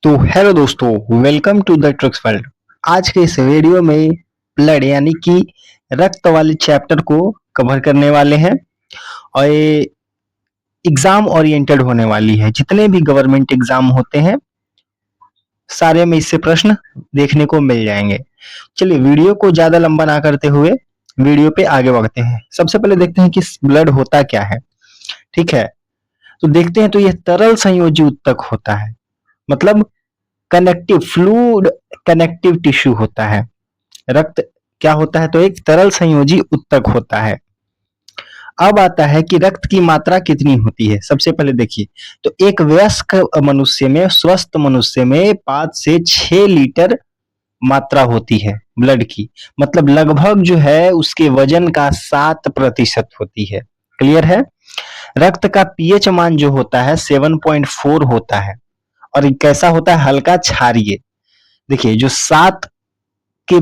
तो हेलो दोस्तों, welcome to the tricks world. आज के इस वीडियो में ब्लड यानी कि रक्त वाले चैप्टर को कवर करने वाले हैं और ये एग्जाम ओरिएंटेड होने वाली है। जितने भी गवर्नमेंट एग्जाम होते हैं सारे में इससे प्रश्न देखने को मिल जाएंगे। चलिए वीडियो को ज्यादा लंबा ना करते हुए वीडियो पे आगे बढ़ते हैं। सबसे पहले देखते हैं कि ब्लड होता क्या है। ठीक है, तो देखते हैं तो यह तरल संयोजी ऊतक होता है, मतलब कनेक्टिव फ्लूइड कनेक्टिव टिश्यू होता है। रक्त क्या होता है, तो एक तरल संयोजी ऊतक होता है। अब आता है कि रक्त की मात्रा कितनी होती है। सबसे पहले देखिए, तो एक वयस्क मनुष्य में, स्वस्थ मनुष्य में 5 से 6 लीटर मात्रा होती है ब्लड की, मतलब लगभग जो है उसके वजन का 7% होती है। क्लियर है। रक्त का पीएच मान जो होता है 7.4 होता है और ये कैसा होता है, हल्का क्षारीय। देखिए जो 7 के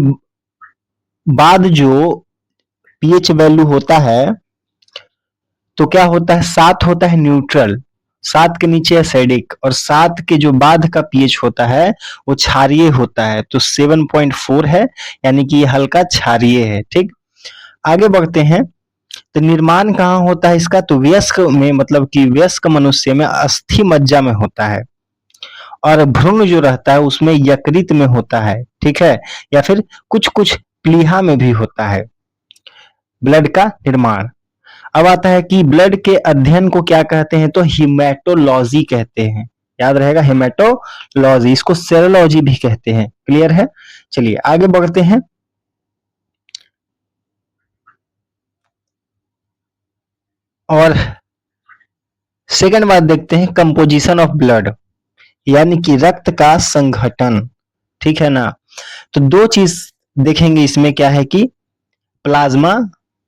बाद जो पीएच वैल्यू होता है तो क्या होता है, 7 होता है न्यूट्रल, 7 के नीचे एसिडिक और 7 के जो बाद का पीएच होता है वो क्षारीय होता है। तो 7.4 है, यानी कि ये हल्का क्षारीय है। ठीक, आगे बढ़ते हैं। तो निर्माण कहाँ होता है इसका, तो वयस्क में, मतलब कि वयस्क मनुष्य में अस्थि मज्जा में होता है और भ्रूण जो रहता है उसमें यकृत में होता है। ठीक है, या फिर कुछ कुछ प्लीहा में भी होता है ब्लड का निर्माण। अब आता है कि ब्लड के अध्ययन को क्या कहते हैं, तो हिमेटोलॉजी कहते हैं। याद रहेगा, हिमेटोलॉजी, इसको सेरोलॉजी भी कहते हैं। क्लियर है। चलिए आगे बढ़ते हैं और सेकंड बात देखते हैं, कंपोजिशन ऑफ ब्लड यानी कि रक्त का संघटन। ठीक है ना। तो दो चीज देखेंगे इसमें, क्या है कि प्लाज्मा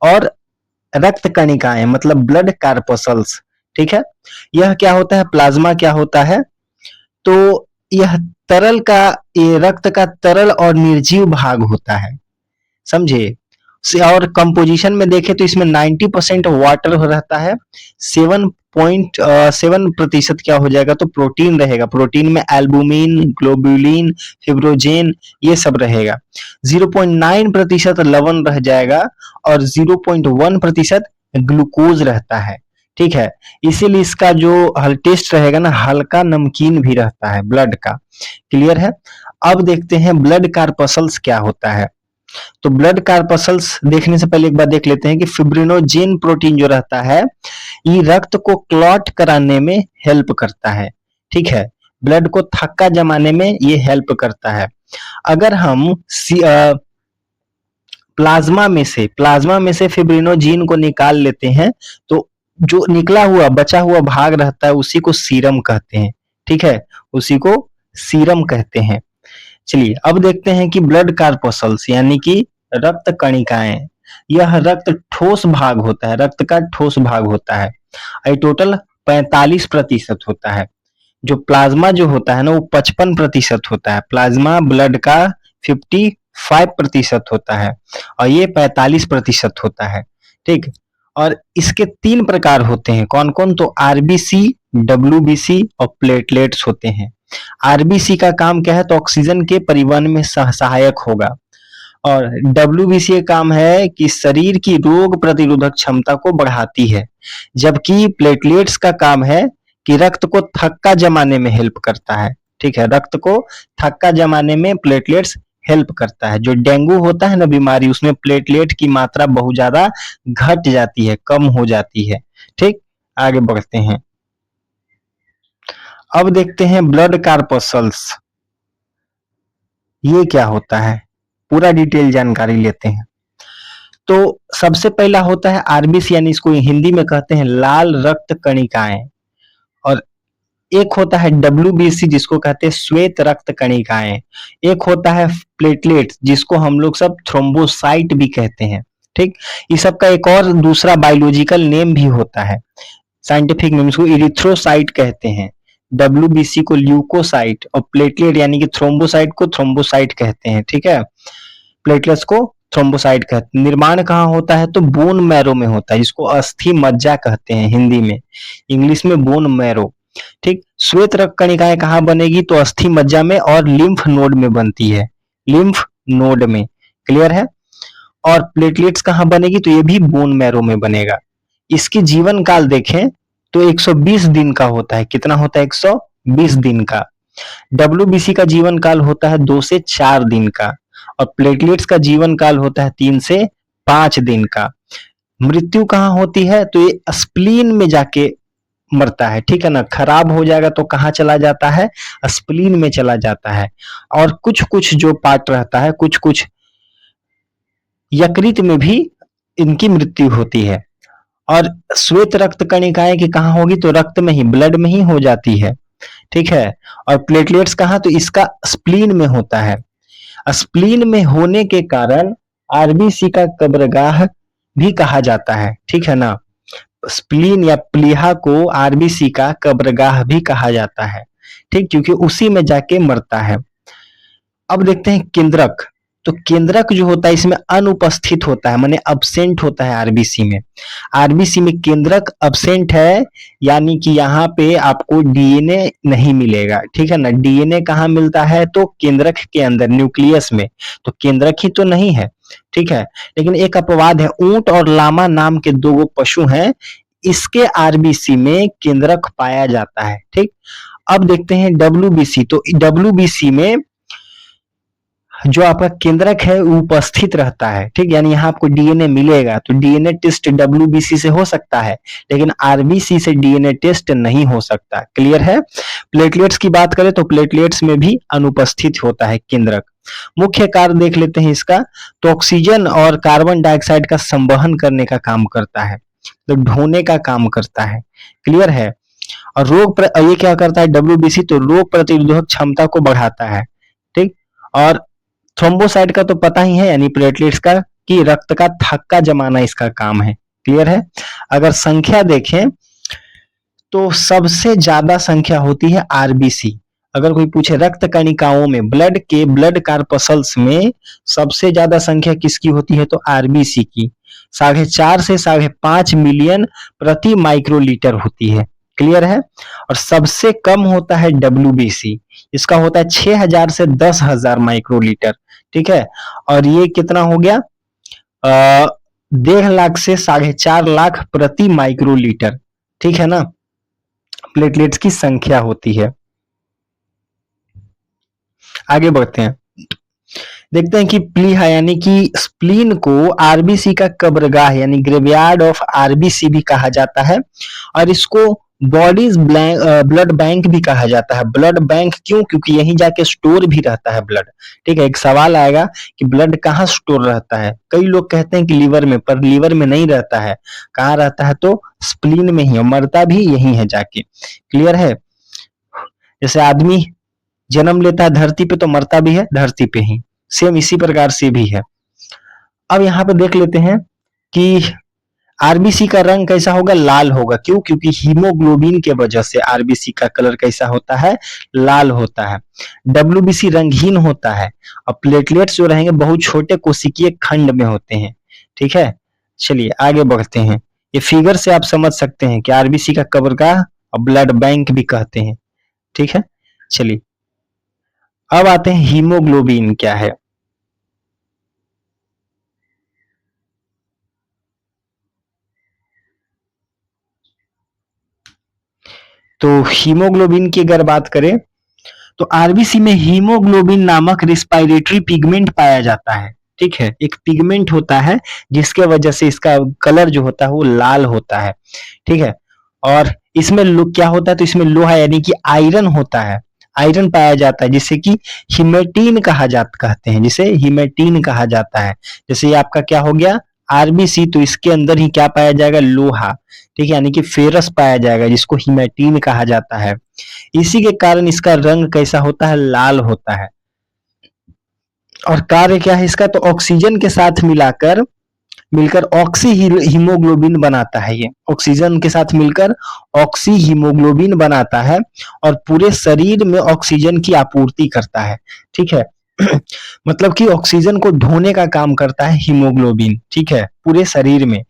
और रक्त कणिकाएं, मतलब ब्लड कार्पसल्स। ठीक है, यह क्या होता है, प्लाज्मा क्या होता है, तो यह तरल का, ये रक्त का तरल और निर्जीव भाग होता है, समझे। और कंपोजिशन में देखें तो इसमें 90% वाटर रहता है, 7.7% क्या हो जाएगा, तो प्रोटीन रहेगा। प्रोटीन में एल्बुमिन, ग्लोबुलिन, फिब्रोजेन ये सब रहेगा। 0.9% लवण रह जाएगा और 0.1% ग्लूकोज रहता है। ठीक है, इसीलिए इसका जो टेस्ट रहेगा ना, हल्का नमकीन भी रहता है ब्लड का। क्लियर है। अब देखते हैं ब्लड कार्पसल्स क्या होता है। तो ब्लड कार्पसल्स देखने से पहले एक बार देख लेते हैं कि फिब्रिनोजेन प्रोटीन जो रहता है ये रक्त को क्लॉट कराने में हेल्प करता है। ठीक है, ब्लड को थक्का जमाने में ये हेल्प करता है। अगर हम प्लाज्मा में से फिब्रिनोजेन को निकाल लेते हैं तो जो निकला हुआ बचा हुआ भाग रहता है उसी को सीरम कहते हैं। ठीक है, उसी को सीरम कहते हैं। चलिए अब देखते हैं कि ब्लड कार्पसल्स यानी कि रक्त कणिकाएं, यह रक्त ठोस भाग होता है, रक्त का ठोस भाग होता है। ये टोटल 45% होता है। जो प्लाज्मा जो होता है ना वो 55% होता है। प्लाज्मा ब्लड का 55% होता है और ये 45% होता है। ठीक, और इसके 3 प्रकार होते हैं। कौन कौन, तो आरबीसी, डब्ल्यूबीसी और प्लेटलेट्स होते हैं। आरबीसी का काम क्या है, तो ऑक्सीजन के परिवहन में सहायक होगा और डब्ल्यूबीसी का काम है कि शरीर की रोग प्रतिरोधक क्षमता को बढ़ाती है, जबकि प्लेटलेट्स का काम है कि रक्त को थक्का जमाने में हेल्प करता है। ठीक है, रक्त को थक्का जमाने में प्लेटलेट्स हेल्प करता है। जो डेंगू होता है ना बीमारी, उसमें प्लेटलेट की मात्रा बहुत ज्यादा घट जाती है, कम हो जाती है। ठीक, आगे बढ़ते हैं। अब देखते हैं ब्लड कार्पसल्स, ये क्या होता है, पूरा डिटेल जानकारी लेते हैं। तो सबसे पहला होता है आरबीसी, यानी इसको हिंदी में कहते हैं लाल रक्त कणिकाएं, और एक होता है डब्ल्यूबीसी जिसको कहते हैं श्वेत रक्त कणिकाएं, एक होता है प्लेटलेट जिसको हम लोग सब थ्रोम्बोसाइट भी कहते हैं। ठीक, इस सब का एक और दूसरा बायोलॉजिकल नेम भी होता है, साइंटिफिक नेम, इसको इरिथ्रोसाइट कहते हैं। डब्ल्यूबीसी को ल्यूकोसाइट और प्लेटलेट यानी कि थ्रोम्बोसाइट को थ्रोम्बोसाइट कहते हैं। ठीक है, प्लेटलेट्स को थ्रोम्बोसाइट कहते हैं। निर्माण कहाँ होता है, तो बोन मैरो में होता है, जिसको अस्थि मज्जा कहते हैं हिंदी में, इंग्लिश में बोन मैरो। ठीक, श्वेत रक्त कणिकाएं कहाँ बनेगी? तो अस्थि मज्जा में और लिम्फ नोड में बनती है, लिम्फ नोड में। क्लियर है? और प्लेटलेट्स कहाँ बनेगी? तो ये भी बोन मैरो में बनेगा। इसकी जीवन काल देखें तो 120 दिन का होता है। कितना होता है? 120 दिन का। डब्ल्यूबीसी का जीवन काल होता है 2 से 4 दिन का, और प्लेटलेट्स का जीवन काल होता है 3 से 5 दिन का। मृत्यु कहाँ होती है? तो ये स्प्लीन में जाके मरता है, ठीक है ना। खराब हो जाएगा तो कहाँ चला जाता है? स्प्लीन में चला जाता है। और कुछ कुछ जो पार्ट रहता है, कुछ कुछ यकृत में भी इनकी मृत्यु होती है। और श्वेत रक्त कणिकाएं की कहाँ होगी? तो रक्त में ही, ब्लड में ही हो जाती है, ठीक है। और प्लेटलेट्स कहाँ? तो इसका स्प्लीन में होता है। स्प्लीन में होने के कारण आरबीसी का कब्रगाह भी कहा जाता है, ठीक है ना। स्प्लीन या प्लीहा को आरबीसी का कब्रगाह भी कहा जाता है, ठीक, क्योंकि उसी में जाके मरता है। अब देखते हैं केंद्रक। तो केंद्रक जो होता है इसमें अनुपस्थित होता है, माने अब्सेंट होता है आरबीसी में। आरबीसी में केंद्रक अब्सेंट है, यानी कि यहाँ पे आपको डीएनए नहीं मिलेगा, ठीक है ना। डीएनए कहाँ मिलता है? तो केंद्रक के अंदर, न्यूक्लियस में। तो केंद्रक ही तो नहीं है, ठीक है। लेकिन एक अपवाद है, ऊंट और लामा नाम के दो पशु हैं, इसके आरबीसी में केंद्रक पाया जाता है, ठीक। अब देखते हैं डब्ल्यूबीसी। तो डब्ल्यूबीसी में जो आपका केंद्रक है वो उपस्थित रहता है, ठीक, यानी यहाँ आपको डीएनए मिलेगा। तो डीएनए टेस्ट डब्ल्यूबीसी से हो सकता है, लेकिन आरबीसी से डीएनए टेस्ट नहीं हो सकता। क्लियर है? प्लेटलेट्स की बात करें तो प्लेटलेट्स में भी अनुपस्थित होता है केंद्रक। मुख्य कार्य देख लेते हैं इसका। तो ऑक्सीजन और कार्बन डाइऑक्साइड का संवहन करने का काम करता है, तो ढोने का काम करता है। क्लियर है? और ये क्या करता है डब्ल्यूबीसी? तो रोग प्रतिरोधक क्षमता को बढ़ाता है, ठीक। और थ्रोम्बोसाइट का तो पता ही है, यानी प्लेटलेट्स का, कि रक्त का थक्का जमाना इसका काम है। क्लियर है? अगर संख्या देखें तो सबसे ज्यादा संख्या होती है आरबीसी। अगर कोई पूछे रक्त कणिकाओं में, ब्लड कार्पसल्स में सबसे ज्यादा संख्या किसकी होती है? तो आरबीसी की। 4.5 से 5.5 मिलियन प्रति माइक्रोलीटर होती है। क्लियर है? और सबसे कम होता है डब्ल्यूबीसी, इसका होता है 6,000 से 10,000 माइक्रोलीटर, ठीक है। और ये कितना हो गया? 1.5 लाख से 4.5 लाख प्रति माइक्रोलीटर, ठीक है ना, प्लेटलेट्स की संख्या होती है। आगे बढ़ते हैं, देखते हैं कि प्लीहा यानी कि स्प्लीन को आरबीसी का कब्रगाह यानी ग्रेवयार्ड ऑफ आरबीसी भी कहा जाता है। और इसको बॉडीज ब्लड बैंक भी कहा जाता है। ब्लड बैंक क्यों? क्योंकि यहीं जाके स्टोर भी रहता है ब्लड, ठीक है। एक सवाल आएगा कि ब्लड कहाँ स्टोर रहता है? कई लोग कहते हैं कि लीवर में, पर लीवर में नहीं रहता है। कहाँ रहता है? तो स्प्लीन में ही, और मरता भी यही है जाके। क्लियर है? जैसे आदमी जन्म लेता है धरती पे तो मरता भी है धरती पे ही, सेम इसी प्रकार से भी है। अब यहाँ पे देख लेते हैं कि आरबीसी का रंग कैसा होगा? लाल होगा। क्यों? क्योंकि हीमोग्लोबिन के वजह से आरबीसी का कलर कैसा होता है? लाल होता है। डब्ल्यूबीसी रंगहीन होता है। और प्लेटलेट्स जो रहेंगे बहुत छोटे कोशिकीय खंड में होते हैं, ठीक है। चलिए आगे बढ़ते हैं। ये फिगर से आप समझ सकते हैं कि आरबीसी का कब्रगाह और ब्लड बैंक भी कहते हैं, ठीक है। चलिए अब आते हैं हीमोग्लोबिन क्या है। तो हीमोग्लोबिन की अगर बात करें तो आरबीसी में हीमोग्लोबिन नामक रिस्पायरेटरी पिगमेंट पाया जाता है, ठीक है। एक पिगमेंट होता है जिसके वजह से इसका कलर जो होता है वो लाल होता है, ठीक है। और इसमें क्या होता है? तो इसमें लोहा यानी कि आयरन होता है, आयरन पाया जाता है, जिसे कि हिमेटीन कहते हैं, जिसे हिमेटीन कहा जाता है। जैसे ये आपका क्या हो गया? आरबीसी, तो इसके अंदर ही क्या पाया जाएगा? लोहा, ठीक है, यानी कि फेरस पाया जाएगा, जिसको हिमेटीन कहा जाता है। इसी के कारण इसका रंग कैसा होता है? लाल होता है। और कार्य क्या है इसका? तो ऑक्सीजन के साथ मिलकर ऑक्सी हीमोग्लोबिन बनाता है। ये ऑक्सीजन के साथ मिलकर ऑक्सी हीमोग्लोबिन बनाता है और पूरे शरीर में ऑक्सीजन की आपूर्ति करता है, ठीक है। मतलब कि ऑक्सीजन को ढोने का काम करता है हीमोग्लोबिन, ठीक है, पूरे शरीर में।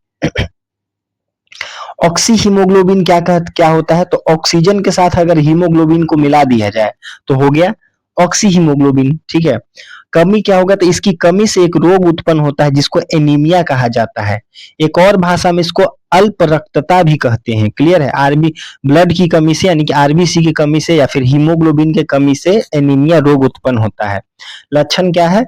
ऑक्सी हीमोग्लोबिन क्या होता है, तो ऑक्सीजन के साथ अगर हीमोग्लोबिन को मिला दिया जाए तो हो गया ऑक्सी हीमोग्लोबिन। ठीक है, कमी क्या होगा, तो इसकी कमी से एक रोग उत्पन्न होता है जिसको एनीमिया कहा जाता है। एक और भाषा में इसको अल्प रक्तता भी कहते हैं। क्लियर है, आरबी ब्लड की कमी से यानी कि आरबीसी की कमी से या फिर हीमोग्लोबिन की कमी से एनीमिया रोग उत्पन्न होता है। लक्षण क्या है,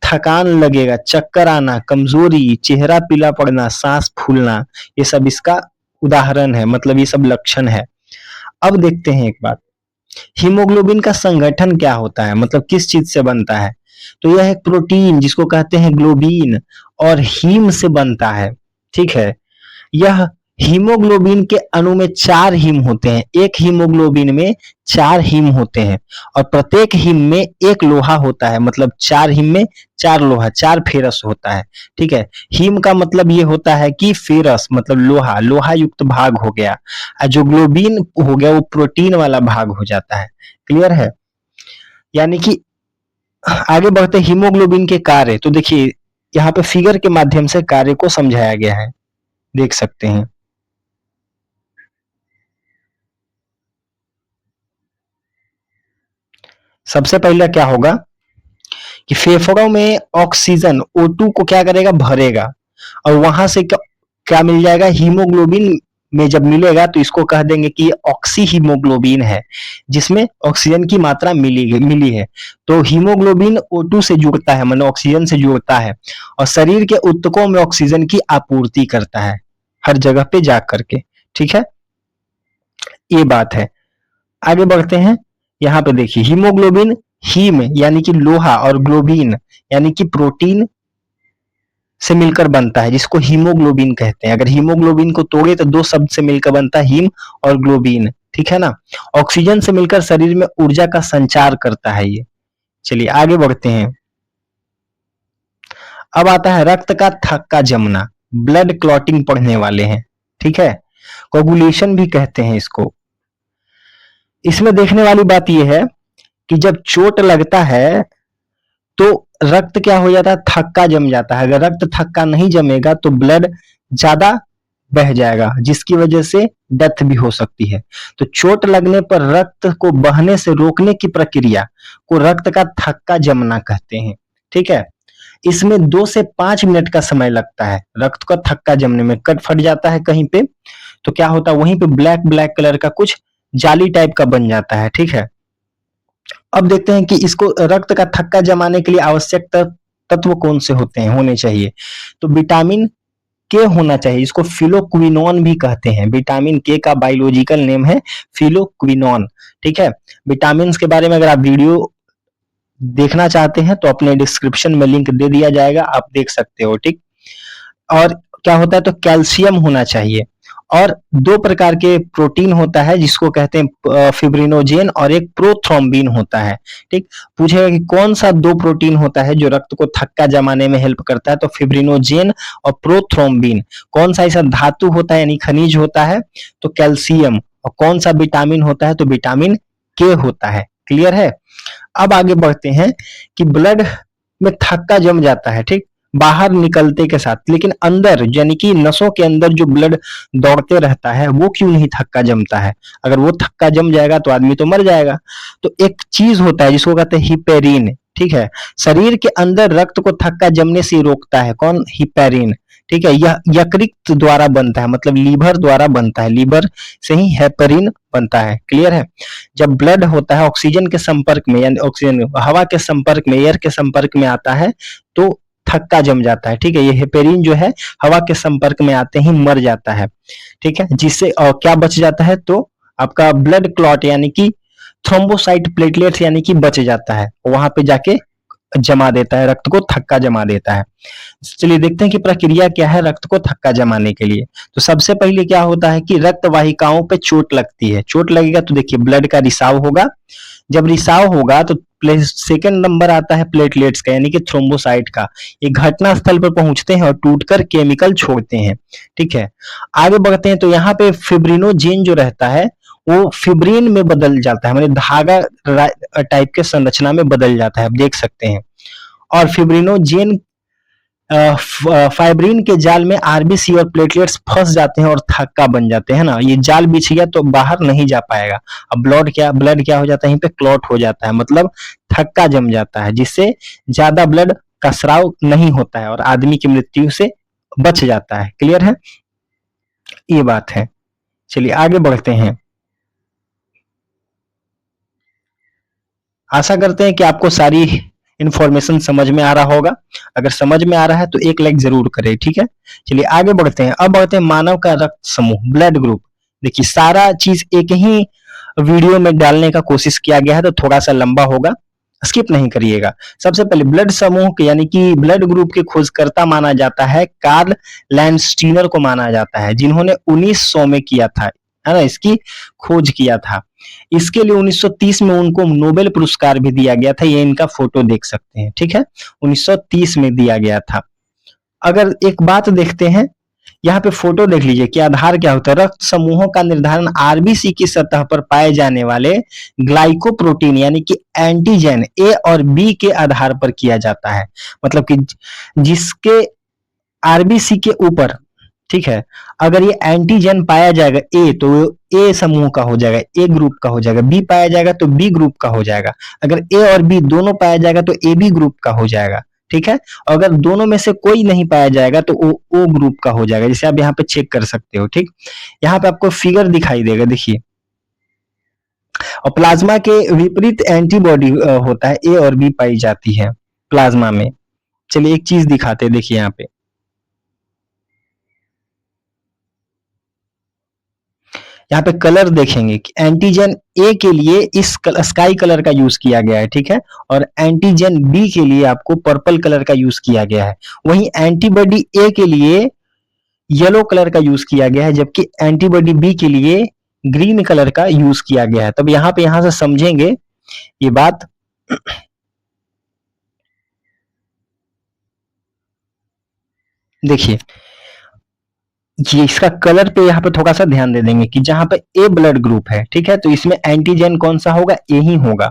थकान लगेगा, चक्कर आना, कमजोरी, चेहरा पीला पड़ना, सांस फूलना, ये सब इसका उदाहरण है, मतलब ये सब लक्षण है। अब देखते हैं एक बात, हीमोग्लोबिन का संगठन क्या होता है, मतलब किस चीज से बनता है, तो यह एक प्रोटीन जिसको कहते हैं ग्लोबिन और हीम से बनता है। ठीक है, यह हीमोग्लोबिन के अणु में 4 हीम होते हैं, एक हीमोग्लोबिन में 4 हीम होते हैं और प्रत्येक हीम में एक लोहा होता है, मतलब 4 हीम में 4 लोहा, 4 फेरस होता है। ठीक है, हीम का मतलब ये होता है कि फेरस मतलब लोहा, लोहा युक्त भाग हो गया, और जो ग्लोबिन हो गया वो प्रोटीन वाला भाग हो जाता है। क्लियर है, यानी कि आगे बढ़ते हीमोग्लोबिन के कार्य, तो देखिए यहाँ पे फिगर के माध्यम से कार्य को समझाया गया है, देख सकते हैं। सबसे पहले क्या होगा कि फेफड़ों में ऑक्सीजन O2 को क्या करेगा, भरेगा, और वहां से क्या मिल जाएगा, हीमोग्लोबिन में जब मिलेगा तो इसको कह देंगे कि ये ऑक्सी हीमोग्लोबिन है, जिसमें ऑक्सीजन की मात्रा मिली है। तो हीमोग्लोबिन O2 से जुड़ता है, मतलब ऑक्सीजन से जुड़ता है, और शरीर के ऊतकों में ऑक्सीजन की आपूर्ति करता है हर जगह पे जा करके। ठीक है, ये बात है। आगे बढ़ते हैं, यहाँ पे देखिए हीमोग्लोबिन हीम यानी कि लोहा और ग्लोबिन यानी कि प्रोटीन से मिलकर बनता है, जिसको हीमोग्लोबिन कहते हैं। अगर हीमोग्लोबिन को तोड़े तो 2 शब्द से मिलकर बनता है, हीम और ग्लोबिन। ठीक है ना, ऑक्सीजन से मिलकर शरीर में ऊर्जा का संचार करता है ये। चलिए आगे बढ़ते हैं। अब आता है रक्त का थक्का जमना, ब्लड क्लॉटिंग पढ़ने वाले हैं। ठीक है, कोगुलेशन भी कहते हैं इसको। इसमें देखने वाली बात यह है कि जब चोट लगता है तो रक्त क्या हो जाता है, थक्का जम जाता है। अगर रक्त थक्का नहीं जमेगा तो ब्लड ज्यादा बह जाएगा, जिसकी वजह से डेथ भी हो सकती है। तो चोट लगने पर रक्त को बहने से रोकने की प्रक्रिया को रक्त का थक्का जमना कहते हैं। ठीक है, इसमें 2 से 5 मिनट का समय लगता है रक्त का थक्का जमने में। कट फट जाता है कहीं पे तो क्या होता है, वहीं पे ब्लैक ब्लैक कलर का कुछ जाली टाइप का बन जाता है। ठीक है, अब देखते हैं कि इसको रक्त का थक्का जमाने के लिए आवश्यक तत्व कौन से होने चाहिए, तो विटामिन के होना चाहिए, इसको फिलोक्विनोन भी कहते हैं। विटामिन के का बायोलॉजिकल नेम है फिलोक्विनोन। ठीक है, विटामिन के बारे में अगर आप वीडियो देखना चाहते हैं तो अपने डिस्क्रिप्शन में लिंक दे दिया जाएगा, आप देख सकते हो। ठीक, और क्या होता है, तो कैल्शियम होना चाहिए, और 2 प्रकार के प्रोटीन होता है जिसको कहते हैं फिब्रिनोजेन और एक प्रोथ्रोम्बिन होता है। ठीक, पूछेगा कि कौन सा 2 प्रोटीन होता है जो रक्त को थक्का जमाने में हेल्प करता है, तो फिब्रिनोजेन और प्रोथ्रोम्बिन। कौन सा ऐसा धातु होता है यानी खनिज होता है, तो कैल्शियम। और कौन सा विटामिन होता है, तो विटामिन के होता है। क्लियर है, अब आगे बढ़ते हैं कि ब्लड में थक्का जम जाता है, ठीक, बाहर निकलते के साथ, लेकिन अंदर यानी कि नसों के अंदर जो ब्लड दौड़ते रहता है वो क्यों नहीं थक्का जमता है। अगर वो थक्का जम जाएगा तो आदमी तो मर जाएगा। तो एक चीज होता है जिसको कहते हैं हिपेरिन। ठीक है, शरीर के अंदर रक्त को थक्का जमने से रोकता है कौन, हिपेरिन। ठीक है, यह यकृत द्वारा बनता है, मतलब लीवर द्वारा बनता है, लीवर से ही हेपेरिन बनता है। क्लियर है, जब ब्लड होता है ऑक्सीजन के संपर्क में यानी ऑक्सीजन हवा के संपर्क में, एयर के संपर्क में आता है तो थक्का जम जाता है। ठीक है, ये हेपेरिन जो है हवा के संपर्क में आते ही मर जाता है। ठीक है, जिससे क्या बच जाता है, तो आपका ब्लड क्लॉट यानी कि थ्रोम्बोसाइट प्लेटलेट्स यानी कि बच जाता है, वहां पे जाके जमा देता है, रक्त को थक्का जमा देता है। चलिए देखते हैं कि प्रक्रिया क्या है रक्त को थक्का जमाने के लिए। तो सबसे पहले क्या होता है कि रक्त वाहिकाओं पे चोट लगती है। चोट लगेगा तो देखिए ब्लड का रिसाव होगा, जब रिसाव होगा तो सेकेंड नंबर आता है प्लेटलेट्स का यानी कि थ्रोम्बोसाइट का। ये घटना स्थल पर पहुंचते हैं और टूटकर केमिकल छोड़ते हैं। ठीक है, आगे बढ़ते हैं तो यहाँ पे फिब्रिनोजेन जो रहता है वो फिब्रिन में बदल जाता है, मतलब धागा टाइप के संरचना में बदल जाता है, आप देख सकते हैं। और फिब्रिनोजेन फाइब्रिन के जाल में आरबीसी और प्लेटलेट्स फंस जाते हैं और थक्का बन जाते हैं ना, ये जाल बिछ गया तो बाहर नहीं जा पाएगा। अब ब्लड क्या हो जाता है, यहीं पे क्लॉट हो जाता है, मतलब थक्का जम जाता है, जिससे ज्यादा ब्लड का स्राव नहीं होता है और आदमी की मृत्यु से बच जाता है। क्लियर है, ये बात है। चलिए आगे बढ़ते हैं। आशा करते हैं कि आपको सारी इंफॉर्मेशन समझ में आ रहा होगा। अगर समझ में आ रहा है तो एक लाइक जरूर करें, ठीक है। चलिए आगे बढ़ते हैं। अब बढ़ते हैं मानव का रक्त समूह, ब्लड ग्रुप। देखिए सारा चीज एक ही वीडियो में डालने का कोशिश किया गया है तो थोड़ा सा लंबा होगा, स्किप नहीं करिएगा। सबसे पहले ब्लड समूह के यानी कि ब्लड ग्रुप के खोजकर्ता माना जाता है कार्ल लैंडस्टीनर को माना जाता है, जिन्होंने 1900 में किया था, है ना, इसकी खोज किया था। इसके लिए 1930 में उनको नोबेल पुरस्कार भी दिया गया था, ये इनका फोटो देख सकते हैं, ठीक है, 1930 में दिया गया था। अगर एक बात देखते हैं, यहाँ पे फोटो देख लीजिए कि आधार क्या होता है। रक्त समूहों का निर्धारण आरबीसी की सतह पर पाए जाने वाले ग्लाइकोप्रोटीन यानी कि एंटीजन ए और बी के आधार पर किया जाता है। मतलब कि जिसके आरबीसी के ऊपर, ठीक है, अगर ये एंटीजन पाया जाएगा ए तो ए समूह का हो जाएगा, ए ग्रुप का हो जाएगा, बी पाया जाएगा तो बी ग्रुप का हो जाएगा, अगर ए और बी दोनों पाया जाएगा तो ए बी ग्रुप का हो जाएगा, ठीक है। अगर दोनों में से कोई नहीं पाया जाएगा तो ओ ग्रुप का हो जाएगा, जैसे आप यहाँ पे चेक कर सकते हो, ठीक। यहाँ पे आपको फिगर दिखाई देगा, देखिए। और प्लाज्मा के विपरीत एंटीबॉडी होता है, ए और बी पाई जाती है प्लाज्मा में। चलिए एक चीज दिखाते हैं, देखिए यहाँ पे यहाँ पे कलर देखेंगे कि एंटीजन ए के लिए इस स्काई कलर का यूज किया गया है, ठीक है, और एंटीजन बी के लिए आपको पर्पल कलर का यूज किया गया है। वहीं एंटीबॉडी ए के लिए येलो कलर का यूज किया गया है, जबकि एंटीबॉडी बी के लिए ग्रीन कलर का यूज किया गया है। तब यहाँ से समझेंगे ये बात। देखिए ये इसका कलर पे यहाँ पे थोड़ा सा ध्यान दे देंगे कि जहां पे ए ब्लड ग्रुप है, ठीक है, तो इसमें एंटीजन कौन सा होगा, ए ही होगा,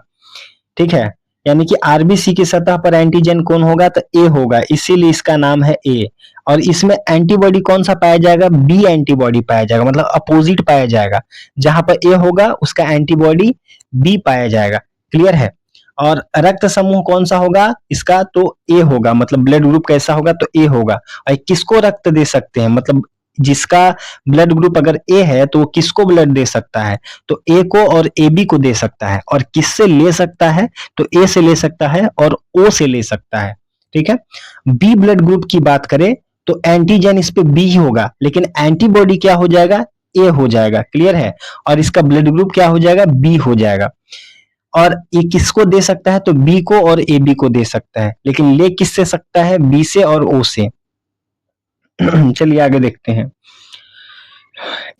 ठीक है। यानी कि आरबीसी की सतह पर एंटीजन कौन होगा, तो ए होगा, इसीलिए इसका नाम है ए। और इसमें एंटीबॉडी कौन सा पाया जाएगा, बी एंटीबॉडी पाया जाएगा, मतलब अपोजिट पाया जाएगा। जहां पर ए होगा उसका एंटीबॉडी बी पाया जाएगा। क्लियर है। और रक्त समूह कौन सा होगा इसका, तो ए होगा, मतलब ब्लड ग्रुप कैसा होगा, तो ए होगा। और किसको रक्त दे सकते हैं, मतलब जिसका ब्लड ग्रुप अगर ए है तो वो किसको ब्लड दे सकता है, तो ए को और ए बी को दे सकता है। और किससे ले सकता है, तो ए से ले सकता है और ओ से ले सकता है, ठीक है। बी ब्लड ग्रुप की बात करें तो एंटीजन इस पे बी होगा, लेकिन एंटीबॉडी क्या हो जाएगा, ए हो जाएगा। क्लियर है। और इसका ब्लड ग्रुप क्या हो जाएगा, बी हो जाएगा। और ये किसको दे सकता है, तो बी को और ए बी को दे सकता है, लेकिन ले किससे सकता है, बी से और ओ से। चलिए आगे देखते हैं,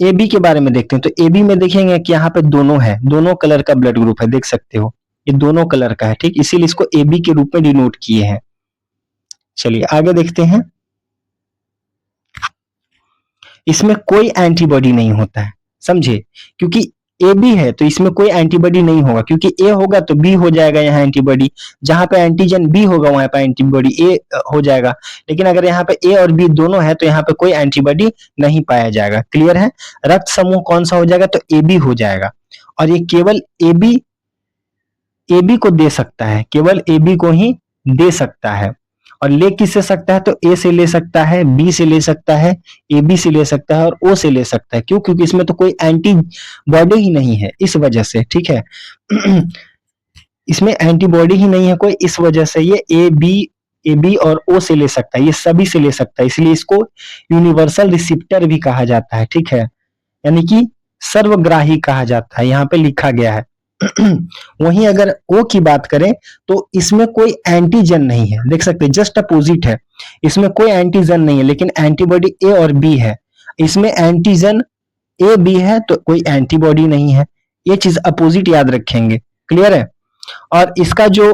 ए बी के बारे में देखते हैं। तो ए बी में देखेंगे कि यहाँ पे दोनों है, दोनों कलर का ब्लड ग्रुप है, देख सकते हो ये दोनों कलर का है, ठीक, इसीलिए इसको ए बी के रूप में डिनोट किए हैं। चलिए आगे देखते हैं। इसमें कोई एंटीबॉडी नहीं होता है, समझे, क्योंकि ए बी है तो इसमें कोई एंटीबॉडी नहीं होगा, क्योंकि ए होगा तो बी हो जाएगा यहाँ एंटीबॉडी, जहां पे एंटीजन बी होगा वहां पे एंटीबॉडी ए हो जाएगा। लेकिन अगर यहाँ पे ए और बी दोनों है तो यहाँ पे कोई एंटीबॉडी नहीं पाया जाएगा। क्लियर है। रक्त समूह कौन सा हो जाएगा, तो ए बी हो जाएगा। और ये केवल ए बी को दे सकता है, केवल ए बी को ही दे सकता है। और ले किससे सकता है, तो ए से ले सकता है, बी से ले सकता है, ए बी से ले सकता है और ओ से ले सकता है। क्यों, क्योंकि इसमें तो कोई एंटीबॉडी ही नहीं है, इस वजह से, ठीक है। इसमें एंटीबॉडी ही नहीं है कोई, इस वजह से ये ए बी और ओ से ले सकता है, ये सभी से ले सकता है, इसलिए इसको यूनिवर्सल रिसिप्टर भी कहा जाता है, ठीक है, यानी कि सर्वग्राही कहा जाता है, यहाँ पे लिखा गया है। वहीं अगर ओ की बात करें तो इसमें कोई एंटीजन नहीं है, देख सकते हैं जस्ट अपोजिट है, इसमें कोई एंटीजन नहीं है, लेकिन एंटीबॉडी ए और बी है। इसमें एंटीजन ए बी है तो कोई एंटीबॉडी नहीं है, ये चीज अपोजिट याद रखेंगे। क्लियर है। और इसका जो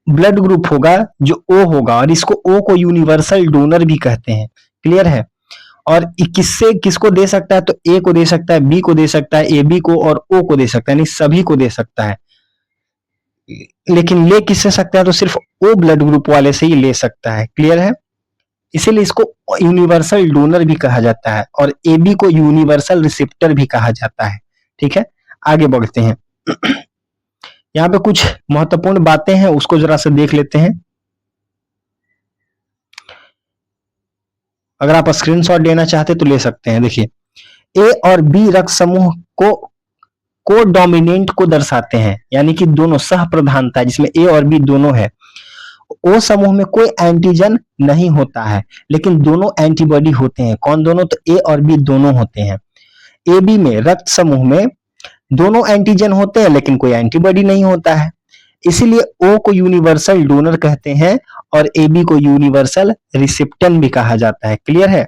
ब्लड ग्रुप होगा जो ओ होगा, और इसको ओ को यूनिवर्सल डोनर भी कहते हैं। क्लियर है। और किससे किसको दे सकता है, तो ए को दे सकता है, बी को दे सकता है, ए बी को और ओ को दे सकता है, यानी सभी को दे सकता है। लेकिन ले किससे सकता है, तो सिर्फ ओ ब्लड ग्रुप वाले से ही ले सकता है। क्लियर है। इसीलिए इसको यूनिवर्सल डोनर भी कहा जाता है और एबी को यूनिवर्सल रिसेप्टर भी कहा जाता है। ठीक है, आगे बढ़ते हैं। यहाँ पे कुछ महत्वपूर्ण बातें हैं, उसको जरा से देख लेते हैं। अगर आप स्क्रीनशॉट लेना चाहते तो ले सकते हैं। देखिए, ए और बी रक्त समूह को डोमिनेंट को दर्शाते हैं, यानी कि दोनों सह प्रधानता, जिसमें ए और बी दोनों है। ओ समूह में कोई एंटीजन नहीं होता है, लेकिन दोनों एंटीबॉडी होते हैं। कौन दोनों? तो ए और बी दोनों होते हैं। ए बी में रक्त समूह में दोनों एंटीजन होते हैं, लेकिन कोई एंटीबॉडी नहीं होता है। इसीलिए ओ को यूनिवर्सल डोनर कहते हैं और ए बी को यूनिवर्सल रिसिप्टेंट भी कहा जाता है। क्लियर है?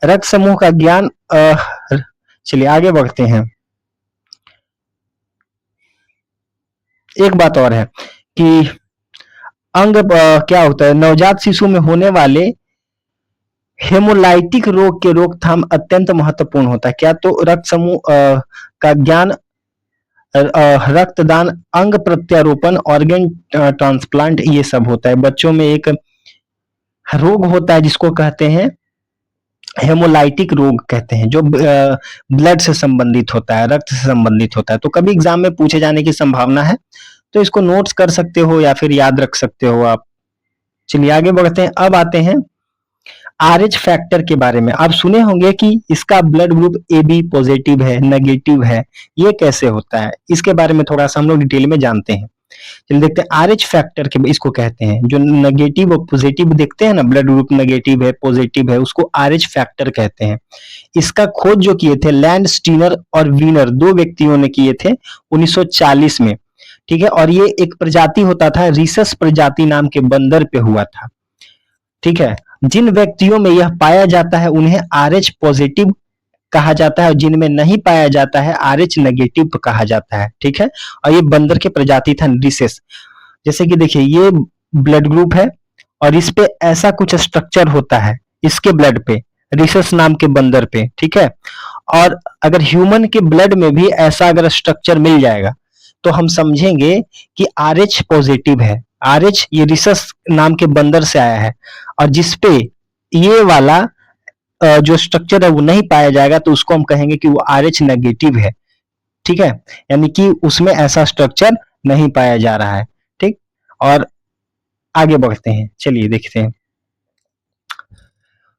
रक्त समूह का ज्ञान। चलिए आगे बढ़ते हैं। एक बात और है कि अंग क्या होता है, नवजात शिशु में होने वाले हेमोलाइटिक रोग के रोकथाम अत्यंत महत्वपूर्ण होता है। क्या? तो रक्त समूह का ज्ञान, रक्तदान, अंग प्रत्यारोपण, ऑर्गन ट्रांसप्लांट, ये सब होता है। बच्चों में एक रोग होता है जिसको कहते हैं हेमोलाइटिक रोग कहते हैं, जो ब्लड से संबंधित होता है, रक्त से संबंधित होता है। तो कभी एग्जाम में पूछे जाने की संभावना है, तो इसको नोट्स कर सकते हो या फिर याद रख सकते हो आप। चलिए आगे बढ़ते हैं। अब आते हैं आरएच फैक्टर के बारे में। आप सुने होंगे कि इसका blood group A B positive है, नेगेटिव है। ये कैसे होता है, इसके बारे में थोड़ा सा हम लोग डिटेल में जानते हैं। चलिए देखते हैं। आरएच फैक्टर के इसको कहते हैं, जो नेगेटिव और पॉजिटिव देखते हैं ना, ब्लड ग्रुप नेगेटिव है, पॉजिटिव है, उसको आरएच फैक्टर कहते हैं। इसका खोज जो किए थे लैंड स्टीनर और वीनर, दो व्यक्तियों ने किए थे 1940 में। ठीक है, और ये एक प्रजाति होता था, रिसस प्रजाति नाम के बंदर पे हुआ था। ठीक है, जिन व्यक्तियों में यह पाया जाता है उन्हें आरएच पॉजिटिव कहा जाता है, और जिनमें नहीं पाया जाता है आरएच नेगेटिव कहा जाता है। ठीक है, और ये बंदर के प्रजाति था रिसेस। जैसे कि देखिए, ये ब्लड ग्रुप है और इस पे ऐसा कुछ स्ट्रक्चर होता है, इसके ब्लड पे, रिसेस नाम के बंदर पे। ठीक है, और अगर ह्यूमन के ब्लड में भी ऐसा अगर स्ट्रक्चर मिल जाएगा तो हम समझेंगे कि आरएच पॉजिटिव है। आरएच ये रिसस नाम के बंदर से आया है, और जिसपे ये वाला जो स्ट्रक्चर है वो नहीं पाया जाएगा तो उसको हम कहेंगे कि वो आरएच नेगेटिव है। ठीक है, यानी कि उसमें ऐसा स्ट्रक्चर नहीं पाया जा रहा है। ठीक, और आगे बढ़ते हैं। चलिए देखते हैं।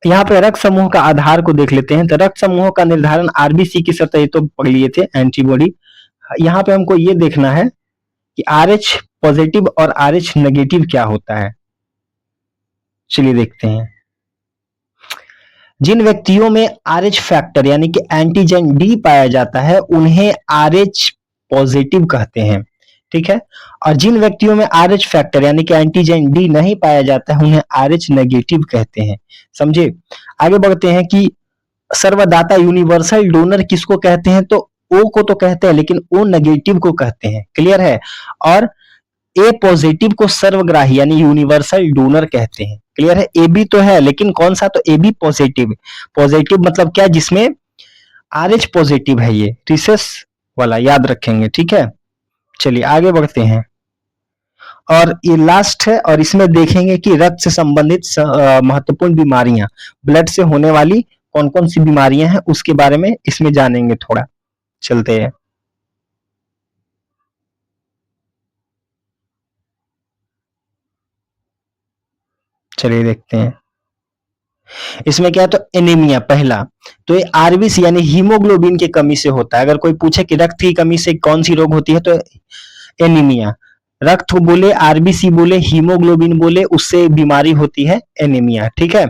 यहाँ पे रक्त समूह का आधार को देख लेते हैं। तो रक्त समूह का निर्धारण आरबीसी की सतह, ये तो पढ़ लिए थे, एंटीबॉडी। यहाँ पे हमको ये देखना है कि आरएच पॉजिटिव और आरएच नेगेटिव क्या होता है। चलिए देखते हैं। जिन व्यक्तियों में आरएच फैक्टर यानी कि एंटीजन डी पाया जाता है उन्हें आरएच पॉजिटिव कहते हैं। ठीक है, और जिन व्यक्तियों में आरएच फैक्टर यानी कि एंटीजन डी नहीं पाया जाता है उन्हें आरएच नेगेटिव कहते हैं। समझे? आगे बढ़ते हैं कि सर्वदाता यूनिवर्सल डोनर किसको कहते हैं? तो ओ को तो कहते हैं, लेकिन ओ नेगेटिव को कहते हैं। क्लियर है? और ए पॉजिटिव को सर्वग्राही यानी यूनिवर्सल डोनर कहते हैं। क्लियर है? ए बी तो है, लेकिन कौन सा? तो ए बी पॉजिटिव। पॉजिटिव मतलब क्या? जिसमें आरएच पॉजिटिव है, ये रिसेस वाला, याद रखेंगे। ठीक है, चलिए आगे बढ़ते हैं। और ये लास्ट है, और इसमें देखेंगे कि रक्त से संबंधित महत्वपूर्ण बीमारियां, ब्लड से होने वाली कौन कौन सी बीमारियां हैं उसके बारे में इसमें जानेंगे थोड़ा। चलते हैं। चलिए देखते हैं। इसमें क्या है? तो एनीमिया पहला, तो ये आरबीसी यानी हीमोग्लोबिन की कमी से होता है। अगर कोई पूछे कि रक्त की कमी से कौन सी रोग होती है, तो एनीमिया। रक्त बोले, आरबीसी बोले, हीमोग्लोबिन बोले, उससे बीमारी होती है एनीमिया। ठीक है,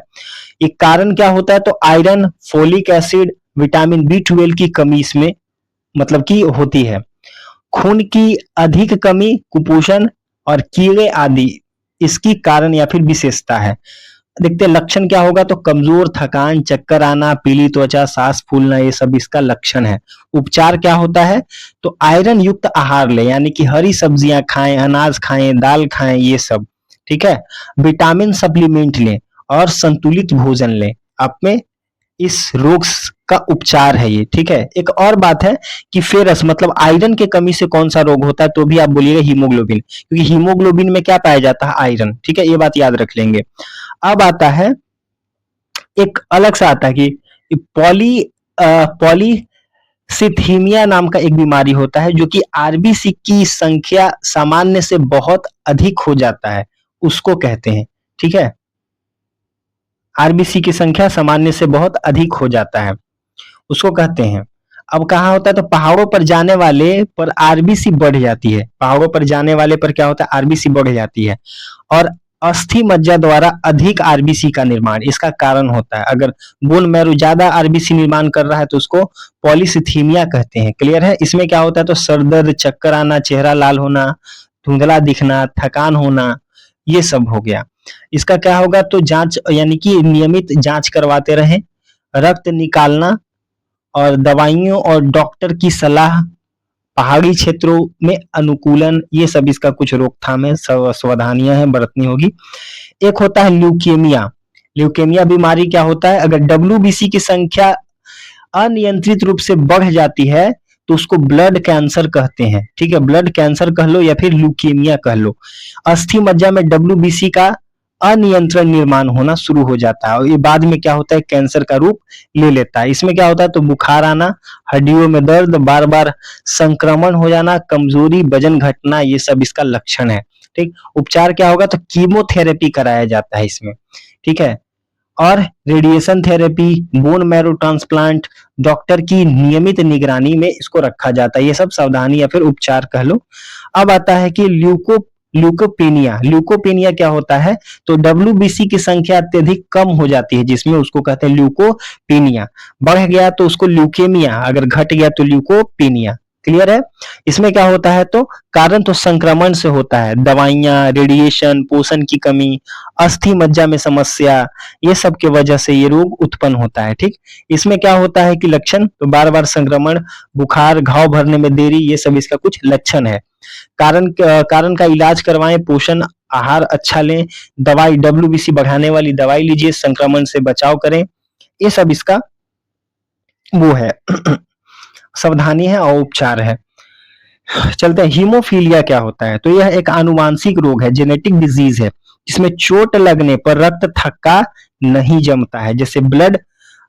ये कारण क्या होता है? तो iron, folic acid, vitamin B12 की कमी इसमें मतलब की होती है। खून की अधिक कमी, कुपोषण और कीड़े आदि इसकी कारण या फिर विशेषता है। देखते हैं लक्षण क्या होगा। तो कमजोर, थकान, चक्कर आना, पीली त्वचा, सांस फूलना, ये सब इसका लक्षण है। उपचार क्या होता है? तो आयरन युक्त आहार ले, यानी कि हरी सब्जियां खाएं, अनाज खाएं, दाल खाएं, ये सब। ठीक है, विटामिन सप्लीमेंट लें और संतुलित भोजन लें। आप में इस रोग का उपचार है ये। ठीक है, एक और बात है कि फेरस मतलब आयरन के कमी से कौन सा रोग होता है? तो भी आप बोलिएगा हीमोग्लोबिन, क्योंकि हीमोग्लोबिन में क्या पाया जाता है? आयरन। ठीक है, ये बात याद रख लेंगे। अब आता है एक अलग सा आता है कि पॉलीसिथीमिया नाम का एक बीमारी होता है जो कि आरबीसी की संख्या सामान्य से बहुत अधिक हो जाता है, उसको कहते हैं। ठीक है, आरबीसी की संख्या सामान्य से बहुत अधिक हो जाता है, उसको कहते हैं। अब कहाँ होता है, तो पहाड़ों पर जाने वाले पर आरबीसी बढ़ जाती है। पहाड़ों पर जाने वाले पर क्या होता है, आरबीसी बढ़ जाती है। और अस्थि मज्जा द्वारा अधिक आरबीसी का निर्माण इसका कारण होता है। अगर बोन मैरो ज्यादा आरबीसी निर्माण कर रहा है तो उसको पॉलीसिथीमिया कहते हैं। क्लियर है। इसमें क्या होता है, तो सर दर्द, चक्कर आना, चेहरा लाल होना, धुंधला दिखना, थकान होना, ये सब हो गया। इसका क्या होगा, तो जांच यानी कि नियमित जांच करवाते रहें, रक्त निकालना और दवाइयों और डॉक्टर की सलाह, पहाड़ी क्षेत्रों में अनुकूलन, ये सब इसका कुछ रोकथाम है, सावधानियां हैं बरतनी होगी। एक होता है ल्यूकेमिया। ल्यूकेमिया बीमारी क्या होता है, अगर डब्ल्यूबीसी की संख्या अनियंत्रित रूप से बढ़ जाती है तो उसको ब्लड कैंसर कहते हैं। ठीक है, ब्लड कैंसर कह लो या फिर ल्यूकेमिया कह लो। अस्थि मज्जा में डब्ल्यूबीसी का अनियंत्रण निर्माण होना शुरू हो जाता है और ये बाद में क्या होता है, कैंसर का रूप ले लेता है। इसमें क्या होता है, तो बुखार आना, हड्डियों में दर्द, बार बार संक्रमण हो जाना, कमजोरी, वजन घटना, ये सब इसका लक्षण है। ठीक, उपचार क्या होगा, तो कीमोथेरेपी कराया जाता है इसमें। ठीक है, और radiation therapy, bone marrow transplant, doctor की नियमित निगरानी में इसको रखा जाता है। ये सब सावधानी या फिर उपचार कह लो। अब आता है कि ल्यूकोपेनिया। ल्यूकोपेनिया क्या होता है, तो डब्ल्यूबीसी की संख्या अत्यधिक कम हो जाती है जिसमें उसको कहते हैं ल्यूकोपेनिया। बढ़ गया तो उसको ल्यूकेमिया, अगर घट गया तो ल्यूकोपेनिया। क्लियर है। इसमें क्या होता है, तो कारण तो संक्रमण से होता है, दवाइयां, रेडिएशन, पोषण की कमी, अस्थि मज्जा में समस्या, ये सब की वजह से ये रोग उत्पन्न होता है। ठीक, इसमें क्या होता है कि लक्षण, तो बार बार संक्रमण, बुखार, घाव भरने में देरी, ये सब इसका कुछ लक्षण है। कारण का इलाज करवाएं, पोषण आहार अच्छा लें, दवाई डब्ल्यूबीसी बढ़ाने वाली दवाई लीजिए, संक्रमण से बचाव करें, ये सब इसका वो है सावधानी है और उपचार है। चलते हैं, हीमोफीलिया क्या होता है, तो यह एक आनुवांशिक रोग है, जेनेटिक डिजीज है, जिसमें चोट लगने पर रक्त थक्का नहीं जमता है। जैसे ब्लड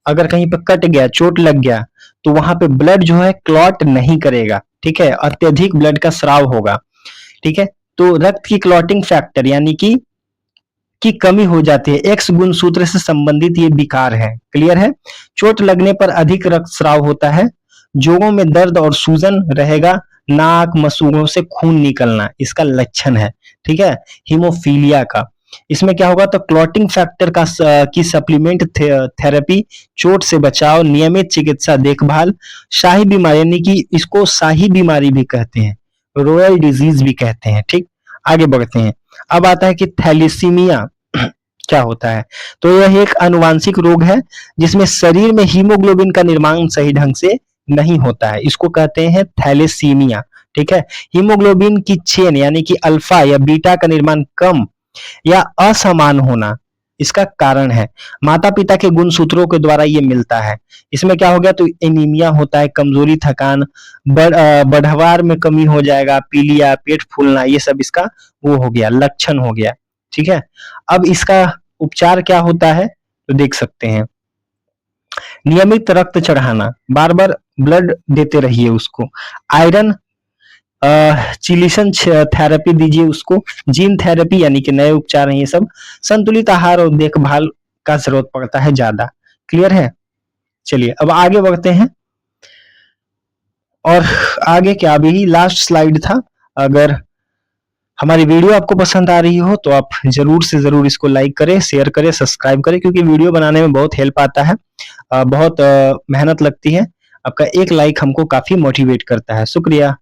अगर कहीं पर कट गया, चोट लग गया, तो वहां पे ब्लड जो है क्लॉट नहीं करेगा। ठीक है, अत्यधिक ब्लड का स्राव होगा। ठीक है, तो रक्त की क्लॉटिंग फैक्टर यानी कि कमी हो जाती है, एक्स गुणसूत्र से संबंधित ये विकार है। क्लियर है। चोट लगने पर अधिक रक्तस्राव होता है, जोड़ों में दर्द और सूजन रहेगा, नाक मसूड़ों से खून निकलना इसका लक्षण है। ठीक है, हीमोफीलिया का। इसमें क्या होगा, तो क्लॉटिंग फैक्टर की सप्लीमेंट थेरेपी, चोट से बचाव, नियमित चिकित्सा देखभाल, शाही बीमारी यानी कि इसको शाही बीमारी भी कहते हैं, रॉयल डिजीज भी कहते हैं। ठीक, आगे बढ़ते हैं। अब आता है कि थैलीसीमिया क्या होता है, तो यह एक आनुवांशिक रोग है जिसमें शरीर में हीमोग्लोबिन का निर्माण सही ढंग से नहीं होता है, इसको कहते हैं थैलेसीमिया। ठीक है, हीमोग्लोबिन की चेन यानी कि अल्फा या बीटा का निर्माण कम या असमान होना इसका कारण है। माता पिता के गुणसूत्रों के द्वारा ये मिलता है। इसमें क्या हो गया, तो एनीमिया होता है, कमजोरी, थकान, बढ़वार में कमी हो जाएगा, पीलिया, पेट फूलना, ये सब इसका वो हो गया, लक्षण हो गया। ठीक है, अब इसका उपचार क्या होता है, तो देख सकते हैं, नियमित रक्त चढ़ाना, बार बार ब्लड देते रहिए उसको, आयरन चिलिशन थेरेपी दीजिए उसको, जीन थेरेपी यानी कि नए उपचार हैं ये सब, संतुलित आहार और देखभाल का जरूरत पड़ता है ज्यादा। क्लियर है। चलिए अब आगे बढ़ते हैं, और आगे क्या, अभी लास्ट स्लाइड था। अगर हमारी वीडियो आपको पसंद आ रही हो तो आप जरूर से जरूर इसको लाइक करें, शेयर करें, सब्सक्राइब करें, क्योंकि वीडियो बनाने में बहुत हेल्प आता है, बहुत मेहनत लगती है। आपका एक लाइक हमको काफी मोटिवेट करता है। शुक्रिया।